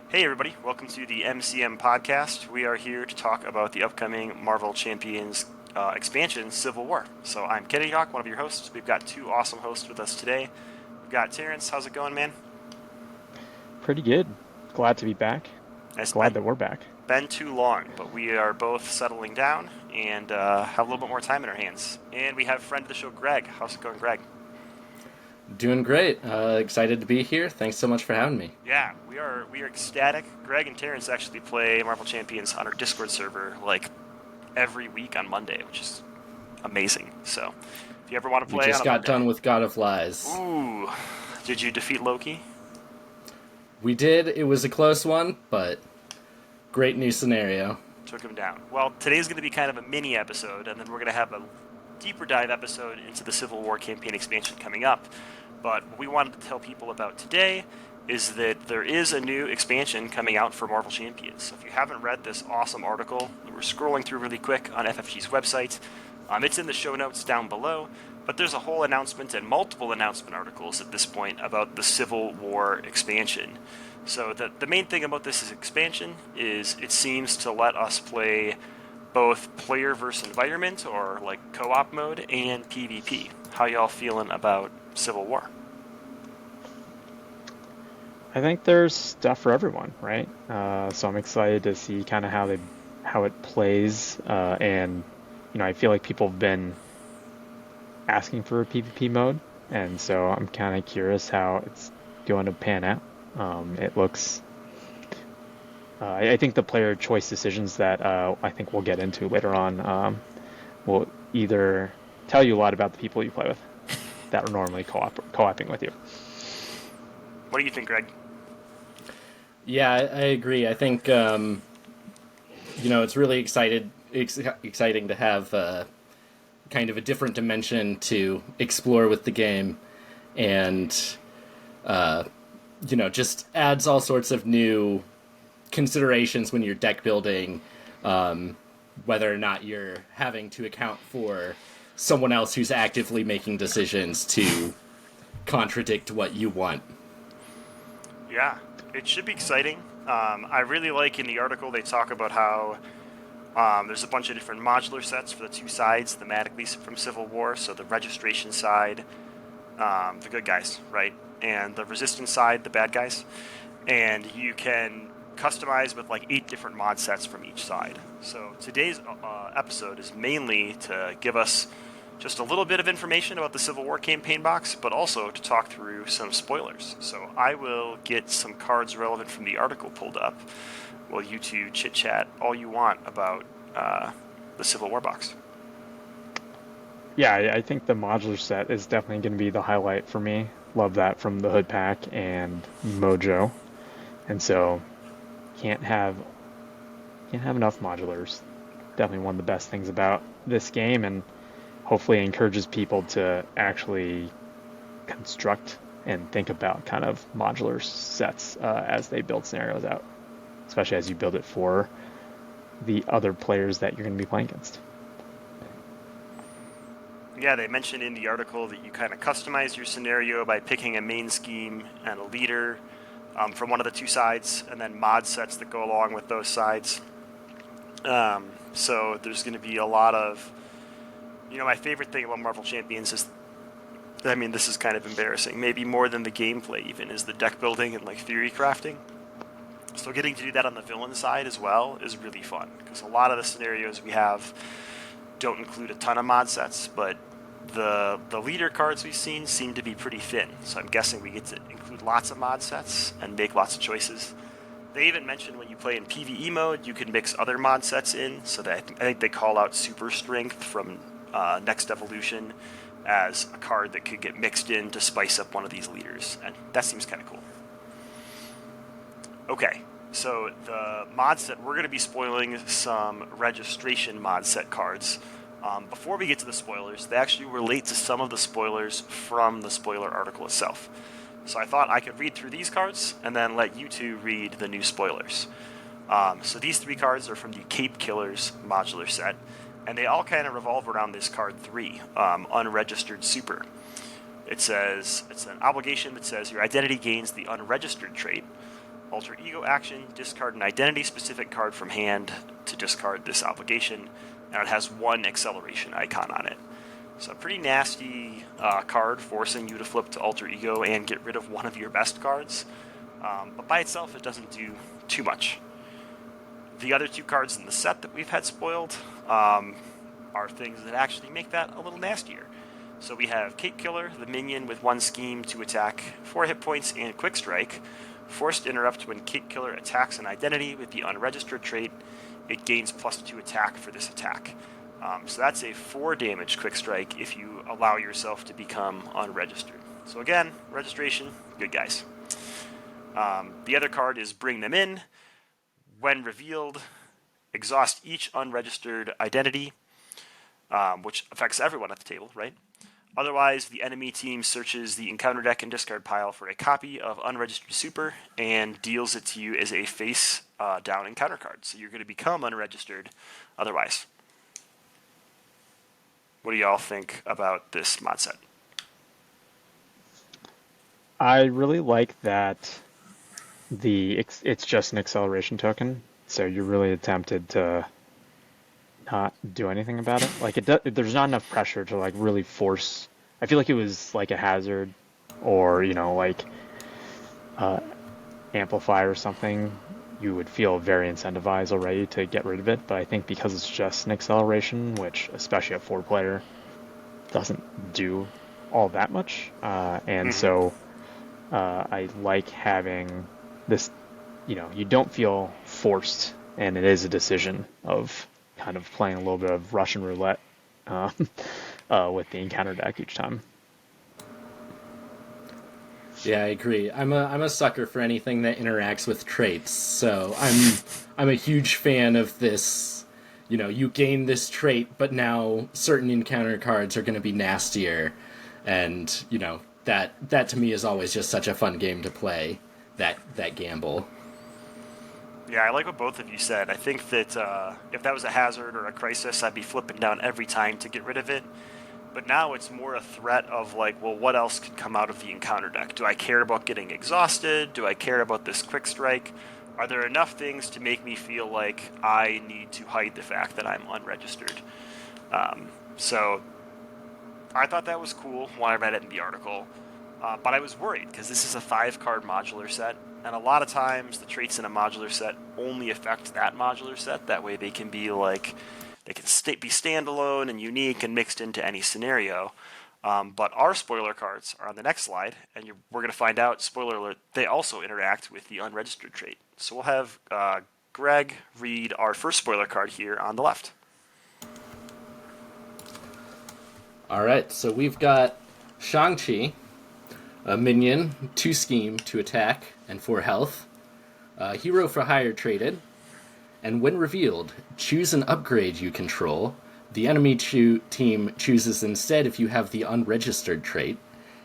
Hey everybody, welcome to the MCM podcast. We are here to talk about the upcoming Marvel Champions expansion, Civil War. So I'm Kenny Hawk, one of your hosts. We've got two awesome hosts with us today. We've got Terrence. How's it going, man? Pretty good. Glad to be back. It's Glad that we're back. been too long, but we are both settling down and have a little bit more time in our hands. And we have friend of the show, Greg. How's it going, Greg? Doing great. Excited to be here. Thanks so much for having me. Yeah, we are ecstatic. Greg and Terrence actually play Marvel Champions on our Discord server like every week on Monday, which is amazing. So, if you ever want to We play on just a got Monday, done with God of Lies. ooh, did you defeat Loki? We did. It was a close one, but great new scenario. Took him down. Well, today's going to be kind of a mini episode, and then we're going to have a deeper dive episode into the Civil War campaign expansion coming up. But what we wanted to tell people about today is that there is a new expansion coming out for Marvel Champions. So if you haven't read this awesome article, we're scrolling through really quick on FFG's website. It's in the show notes down below, but there's a whole announcement and multiple announcement articles at this point about the Civil War expansion. So the main thing about this expansion is it seems to let us play both player versus environment, or like co-op mode, and PvP. How y'all feeling about Civil War? I think there's stuff for everyone, right? So I'm excited to see kind of how it plays, and I feel like people have been asking for a PvP mode, and so I'm kind of curious how it's going to pan out. It looks. I think the player choice decisions that I think we'll get into later on will either tell you a lot about the people you play with that are normally co-oping with you. What do you think, Greg? Yeah, I agree. I think it's really exciting to have kind of a different dimension to explore with the game, and just adds all sorts of new considerations when you're deck building, whether or not you're having to account for someone else who's actively making decisions to contradict what you want. Yeah, it should be exciting. I really like in the article they talk about how there's a bunch of different modular sets for the two sides thematically from Civil War. So the registration side, the good guys, right? And the resistance side, the bad guys. And you can customize with like 8 different mod sets from each side. So today's episode is mainly to give us just a little bit of information about the Civil War campaign box, but also to talk through some spoilers. So I will get some cards relevant from the article pulled up while you two chit chat all you want about the Civil War box. Yeah, I think the modular set is definitely going to be the highlight for me. Love that from the Hood Pack and Mojo, and so can't have can't have enough modulars. Definitely one of the best things about this game, and hopefully encourages people to actually construct and think about kind of modular sets as they build scenarios out, especially as you build it for the other players that you're going to be playing against. Yeah, they mentioned in the article that you kind of customize your scenario by picking a main scheme and a leader from one of the two sides, and then mod sets that go along with those sides. So there's going to be a lot of, my favorite thing about Marvel Champions is, this is kind of embarrassing, maybe more than the gameplay even, is the deck building and like theory crafting. So getting to do that on the villain side as well is really fun, because a lot of the scenarios we have don't include a ton of mod sets, but the leader cards we've seen seem to be pretty thin. So I'm guessing we get to include lots of mod sets and make lots of choices. They even mentioned when you play in PvE mode, you can mix other mod sets in. So that I think they call out Super Strength from Next Evolution as a card that could get mixed in to spice up one of these leaders, and that seems kind of cool. Okay, so the mod set, we're going to be spoiling some registration mod set cards. Before we get to the spoilers, they actually relate to some of the spoilers from the spoiler article itself. So I thought I could read through these cards and then let you two read the new spoilers. So these 3 cards are from the Cape Killers modular set, and they all kind of revolve around this card 3, Unregistered Super. It says, it's an obligation that says your identity gains the unregistered trait. Alter Ego action, discard an identity-specific card from hand to discard this obligation, and it has 1 acceleration icon on it. So a pretty nasty card, forcing you to flip to Alter Ego and get rid of one of your best cards. But by itself, it doesn't do too much. The other 2 cards in the set that we've had spoiled are things that actually make that a little nastier. So we have Cape Killer, the minion with 1 scheme to attack, 4 hit points, and Quick Strike. Forced interrupt when Cape Killer attacks an identity with the unregistered trait. It gains +2 attack for this attack. So that's a 4 damage Quick Strike if you allow yourself to become unregistered. So again, registration, good guys. The other card is Bring Them In. When revealed, exhaust each unregistered identity, which affects everyone at the table, right? Otherwise, the enemy team searches the encounter deck and discard pile for a copy of Unregistered Super and deals it to you as a face down encounter card. So you're going to become unregistered otherwise. What do y'all think about this mod set? I really like that it's just an acceleration token, so you're really tempted to not do anything about it. Like there's not enough pressure to like really force. I feel like it was like a hazard, or like amplify or something. You would feel very incentivized already to get rid of it. But I think because it's just an acceleration, which especially a 4-player doesn't do all that much, and so I like having this. You don't feel forced, and it is a decision of kind of playing a little bit of Russian roulette with the encounter deck each time. Yeah, I agree. I'm a sucker for anything that interacts with traits. So I'm a huge fan of this. You gain this trait, but now certain encounter cards are going to be nastier, and that to me is always just such a fun game to play. That gamble. Yeah, I like what both of you said. I think that if that was a hazard or a crisis, I'd be flipping down every time to get rid of it. But now it's more a threat of like, well, what else could come out of the encounter deck? Do I care about getting exhausted? Do I care about this quick strike? Are there enough things to make me feel like I need to hide the fact that I'm unregistered? So I thought that was cool when I read it in the article. But I was worried because this is a 5-card modular set, and a lot of times the traits in a modular set only affect that modular set. That way they can be like, they can be standalone and unique and mixed into any scenario. But our spoiler cards are on the next slide, and we're going to find out, spoiler alert, they also interact with the unregistered trait. So we'll have Greg read our first spoiler card here on the left. All right, so we've got Shang-Chi, a minion, 2 scheme to attack and 4 health, hero for hire traded, and when revealed, choose an upgrade you control. The enemy team chooses instead if you have the unregistered trait,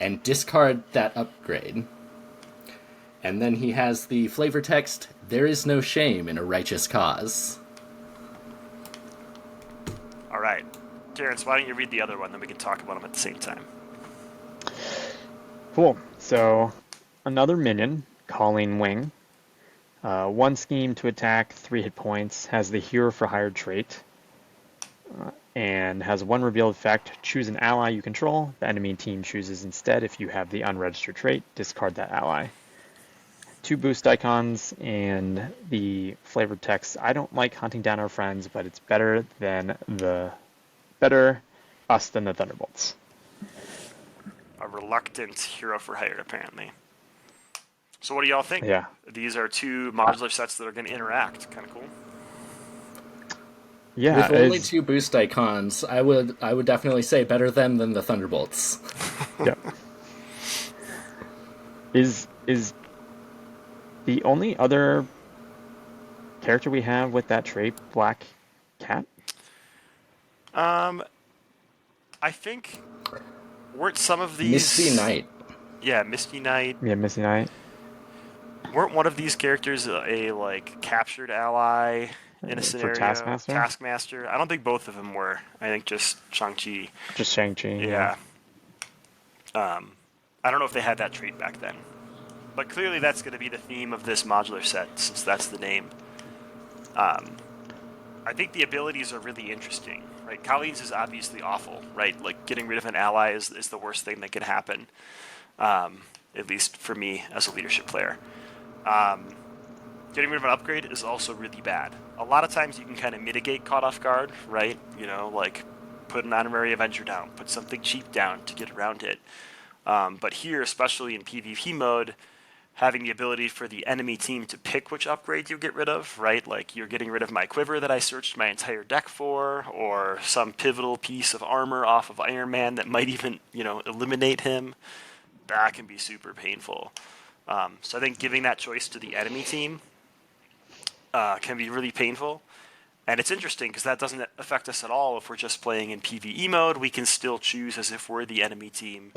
and discard that upgrade. And then he has the flavor text, "There is no shame in a righteous cause." All right. Terrence, why don't you read the other one, then we can talk about them at the same time. Cool. So another minion, Colleen Wing. 1 scheme to attack, 3 hit points, has the hero for hire trait, and has 1 revealed effect. Choose an ally you control. The enemy team chooses instead if you have the unregistered trait. Discard that ally. 2 boost icons and the flavored text. I don't like hunting down our friends, but it's better us than the Thunderbolts. A reluctant hero for hire, apparently. So what do y'all think? Yeah. These are 2 modular sets that are going to interact. Kind of cool. Yeah. With only 2 boost icons, I would definitely say better than the Thunderbolts. Yeah. Is the only other character we have with that trait Black Cat? I think weren't some of these Misty Knight. Yeah, Misty Knight. Yeah, Misty Knight. Weren't one of these characters a like captured ally in a For scenario? Taskmaster? Taskmaster. I don't think both of them were. I think just Shang-Chi. Just Shang-Chi. Yeah. I don't know if they had that trait back then. But clearly that's going to be the theme of this modular set, since that's the name. I think the abilities are really interesting, right? Colleen's is obviously awful, right? Like, getting rid of an ally is the worst thing that could happen, at least for me as a leadership player. Getting rid of an upgrade is also really bad. A lot of times you can kind of mitigate caught off guard, right? Like, put an honorary Avenger down, put something cheap down to get around it. But here, especially in PvP mode, having the ability for the enemy team to pick which upgrade you get rid of, right? Like, you're getting rid of my quiver that I searched my entire deck for, or some pivotal piece of armor off of Iron Man that might even, eliminate him. That can be super painful. So I think giving that choice to the enemy team can be really painful. And it's interesting because that doesn't affect us at all if we're just playing in PvE mode. We can still choose as if we're the enemy team.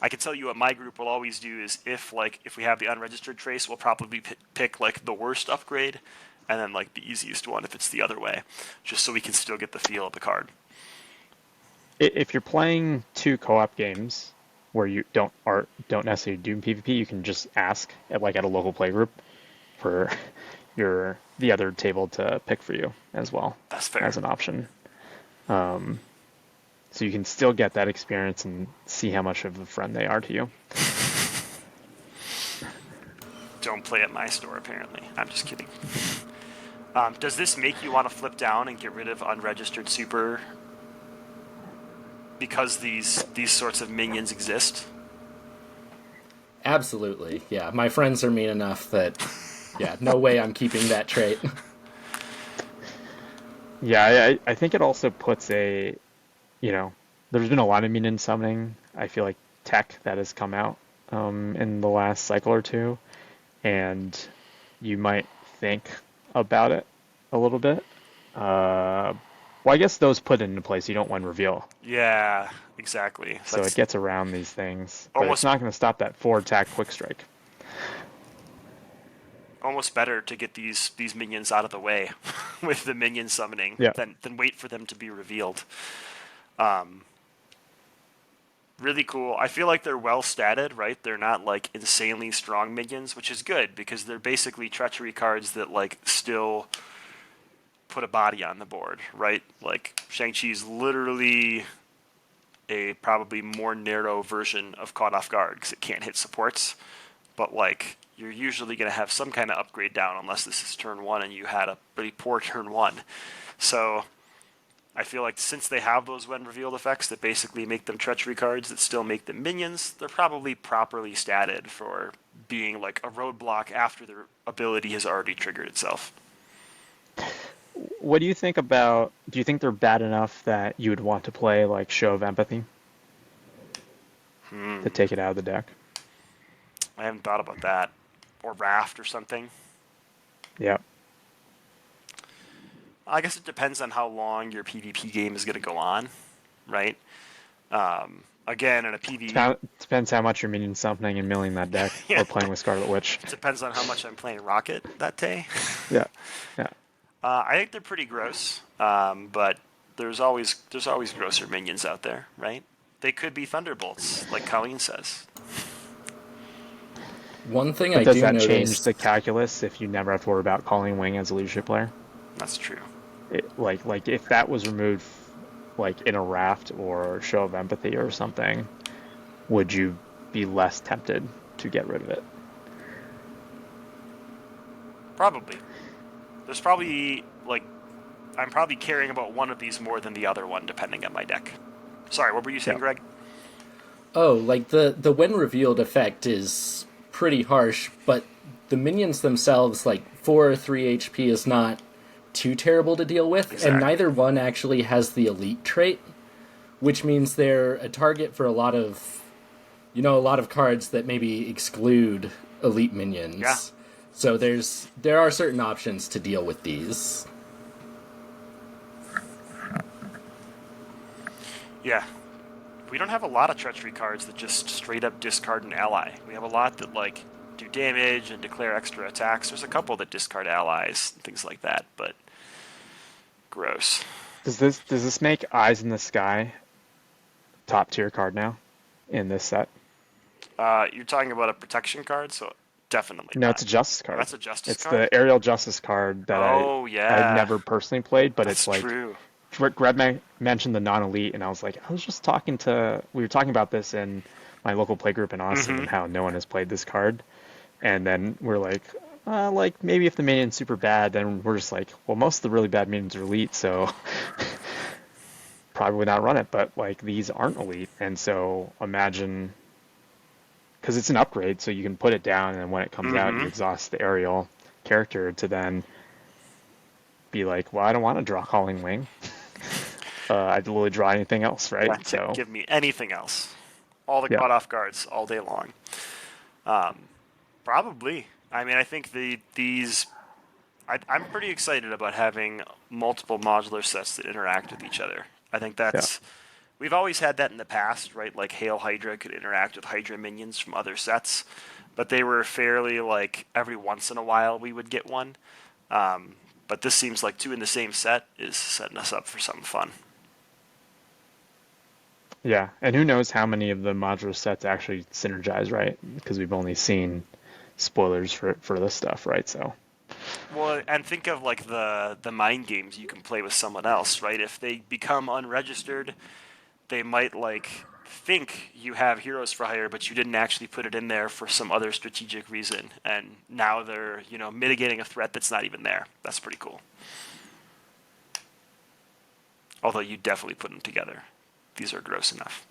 I can tell you what my group will always do is if we have the unregistered trace, we'll probably pick like the worst upgrade and then like the easiest one if it's the other way, just so we can still get the feel of the card. If you're playing 2 co-op games where you don't necessarily do PvP, you can just ask at a local playgroup for the other table to pick for you as well. That's fair. As an option. So you can still get that experience and see how much of a friend they are to you. Don't play at my store, apparently. I'm just kidding. Does this make you want to flip down and get rid of unregistered super because these sorts of minions exist? Absolutely, yeah. My friends are mean enough that, yeah, no way I'm keeping that trait. Yeah, I think it also puts there's been a lot of minion summoning, I feel like, tech that has come out in the last cycle or two, and you might think about it a little bit. Well, I guess those put into place, you don't win reveal. Yeah, exactly. So it gets around these things, but almost it's not going to stop that 4-attack quick strike. Almost better to get these minions out of the way with the minion summoning than wait for them to be revealed. Really cool. I feel like they're well statted, right? They're not like insanely strong minions, which is good because they're basically treachery cards that like still put a body on the board, right? Like, Shang-Chi is literally a probably more narrow version of Caught Off Guard because it can't hit supports, but like, you're usually going to have some kind of upgrade down unless this is turn 1 and you had a pretty poor turn 1. So I feel like since they have those when revealed effects that basically make them treachery cards that still make them minions, they're probably properly statted for being like a roadblock after their ability has already triggered itself. What do you think about, do you think they're bad enough that you would want to play like Show of Empathy to take it out of the deck? I haven't thought about that. Or Raft or something. Yeah. I guess it depends on how long your PvP game is going to go on, right? Again, in a PvE... Depends how much you're minion summoning and milling that deck, or playing with Scarlet Witch. Depends on how much I'm playing Rocket that day. Yeah. I think they're pretty gross, but there's always grosser minions out there, right? They could be Thunderbolts, like Colleen says. One thing but I does do that notice... change the calculus if you never have to worry about calling wing as a leadership player? That's true. Like if that was removed, like in a Raft or Show of Empathy or something, would you be less tempted to get rid of it? Probably. There's probably I'm probably caring about one of these more than the other one, depending on my deck. Sorry, what were you saying, Greg? Oh, like the when revealed effect is pretty harsh, but the minions themselves, like 4 or 3 HP is not too terrible to deal with, Exactly. And neither one actually has the elite trait, which means they're a target for a lot of cards that maybe exclude elite minions. Yeah. So there are certain options to deal with these. Yeah. We don't have a lot of treachery cards that just straight up discard an ally. We have a lot that do damage and declare extra attacks. There's a couple that discard allies and things like that, but gross. Does this make Eyes in the Sky top tier card now in this set? You're talking about a protection card, so Definitely No, not. it's a Justice card. That's a Justice It's card? the Aerial Justice card that Oh, I've yeah. never personally played, but That's it's like true. Greg mentioned the non-elite, and I was like, I was just we were talking about this in my local playgroup in Austin Mm-hmm. and how no one has played this card, and then we're like maybe if the minion's super bad, then we're just like, well, most of the really bad minions are elite, so probably would not run it. But like these aren't elite, and so imagine because it's an upgrade, so you can put it down, and when it comes out, Mm-hmm. you exhaust the aerial character to then be like, well, I don't want to draw Calling Wing. I'd literally draw anything else, Yeah, right? So, give me anything else. All the yeah, caught off guards all day long. Probably. I mean, I think these. I'm pretty excited about having multiple modular sets that interact with each other. I think yeah, that's. We've always had that in the past, right? Like Hail Hydra could interact with Hydra minions from other sets, but they were fairly like every once in a while we would get one. But this seems like two in the same set is setting us up for something fun. yeah. And who knows how many of the modular sets actually synergize, right? Because we've only seen spoilers for this stuff, right? So, Well, and think of like the mind games you can play with someone else, right? If they become unregistered, they might like think you have heroes for hire, but you didn't actually put it in there for some other strategic reason, and now they're mitigating a threat that's not even there. That's pretty cool. Although you definitely put them together. These are gross enough.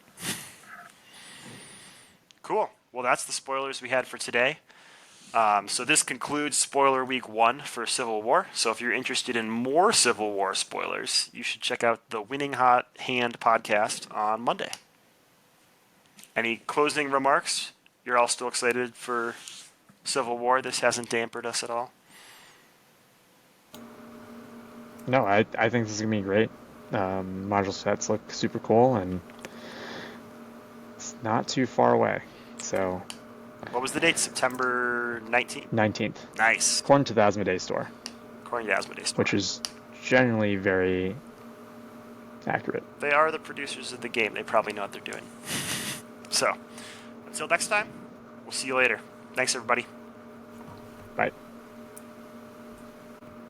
Cool. Well, that's the spoilers we had for today. So this concludes spoiler week 1 for Civil War. So if you're interested in more Civil War spoilers, you should check out the Winning Hot Hand podcast on Monday. Any closing remarks? You're all still excited for Civil War? This hasn't dampened us at all? no, I think this is gonna be great. Modular sets look super cool, and it's not too far away. So, What was the date? September 19th? 19th, Nice. according to the Asmodee store, According to Asmodee Store. which is generally very accurate. They are the producers of the game. They probably know what they're doing. So, until next time, we'll see you later. Thanks, everybody. Bye.